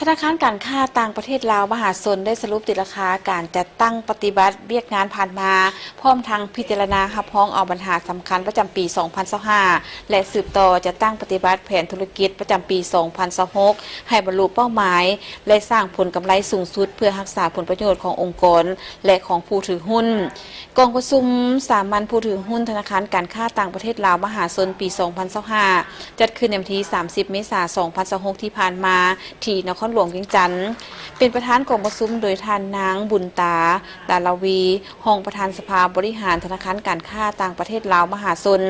ธนาคารการค้าต่างประเทศลาวมหาชนได้สรุปติดราคาการจัดตั้งปฏิบัติเบียกงานผ่านมาพร้อมทางพิจารณารับพ้องเอาปัญหาสำคัญประจำปี 2025 และสืบต่อจะตั้งปฏิบัติแผนธุรกิจประจำปี 2026 ให้บรรลุเป้าหมายและสร้างผลกำไรสูงสุดเพื่อรักษาผลประโยชน์ขององค์กรและของผู้ถือหุ้นกองประชุมสามัญผู้ถือหุ้นธนาคารการค้าต่างประเทศลาวมหาชนปี 2025 จัดขึ้นในวันที่ 30 เมษายน 2026 ที่ผ่านมาที่นครหลวงเวียงจันทน์เป็นประธานกองประชุมโดยท่านนางบุญตาดาลวีรองประธานสภาบริหารธนาคารการค้าต่างประเทศลาวมหาชน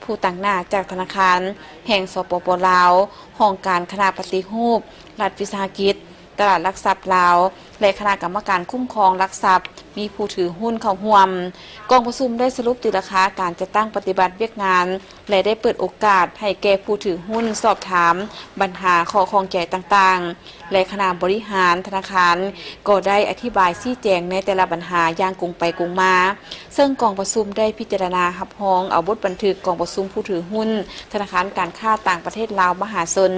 ผู้ต่างหน้าจากธนาคารแห่งสปป.ลาวห้องการคณะปฏิรูปรัฐวิสาหกิจตลาดหลักทรัพย์ลาวและคณะกรรมการคุ้มครองหลักทรัพย์มีผู้ถือหุ้นเข้าร่วมกองประชุมได้สรุปติราคาการจัดตั้งปฏิบัติเวียกงานและได้เปิดโอกาสให้แก่ผู้ถือหุ้นสอบถามปัญหาข้อข้องใจต่างๆและคณะบริหารธนาคารก็ได้อธิบายชี้แจงในแต่ละปัญหาอย่างกงไปกงมาซึ่งกองประชุมได้พิจารณารับรองเอาบทบันทึกกองประชุมผู้ถือหุ้นธนาคารการค้าต่างประเทศลาวมหาชน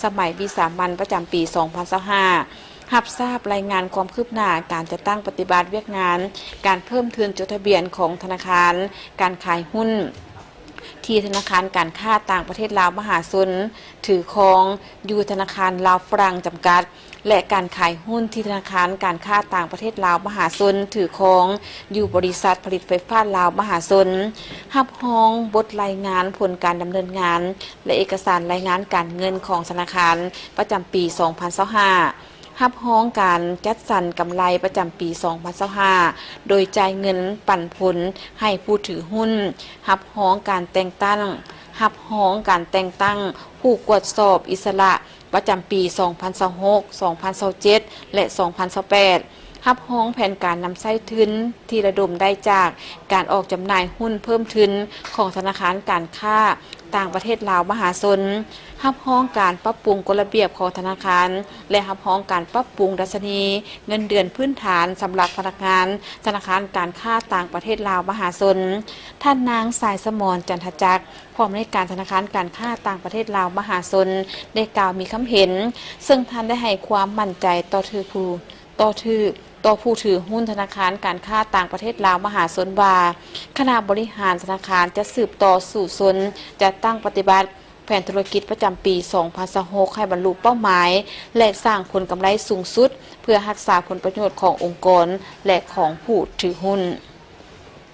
สมัยวิสามัญประจำปี 2025รับทราบรายงานความคืบหน้าการจัดตั้งปฏิบัติเวียกงานการเพิ่มทุนจดทะเบียนของธนาคารการขายหุ้นที่ธนาคารการค้าต่างประเทศลาวมหาชนถือครองอยู่ธนาคารลาวฝรั่งจำกัดและการขายหุ้นที่ธนาคารการค้าต่างประเทศลาวมหาชนถือครองอยู่บริษัทผลิตไฟฟ้าลาวมหาชนรับรองบทรายงานผลการดำเนินงานและเอกสารรายงานการเงินของธนาคารประจำปี 2025รับรองการจัดสรรกำไรประจำปี 2025 โดยจ่ายเงินปันผลให้ผู้ถือหุ้นรับรองการแต่งตั้งผู้ตรวจสอบอิสระประจำปี 2026 2027 และ 2028 รับรองแผนการนำไส้ทุนที่ระดมได้จากการออกจำหน่ายหุ้นเพิ่มทุนของธนาคารการค้าต่างประเทศลาวมหาชนรับรองการปรับปรุงกฎระเบียบของธนาคารและรับรองการปรับปรุงดัชนีเงินเดือนพื้นฐานสำหรับพนักงานธนาคารการค้าต่างประเทศลาวมหาชนท่านนางสายสมรจันทจักรผู้อำนวยการธนาคารการค้าต่างประเทศลาวมหาชนได้กล่าวมีคำเห็นซึ่งท่านได้ให้ความมั่นใจต่อผู้ถือหุ้นธนาคารการค้าต่างประเทศลาวมหาชนว่าคณะบริหารธนาคารจะสืบต่อสู่ชนจะตั้งปฏิบัติแผนธุรกิจประจำปี 2026 ให้บรรลุเป้าหมายและสร้างผลกำไรสูงสุดเพื่อรักษาผลประโยชน์ขององค์กรและของผู้ถือหุ้น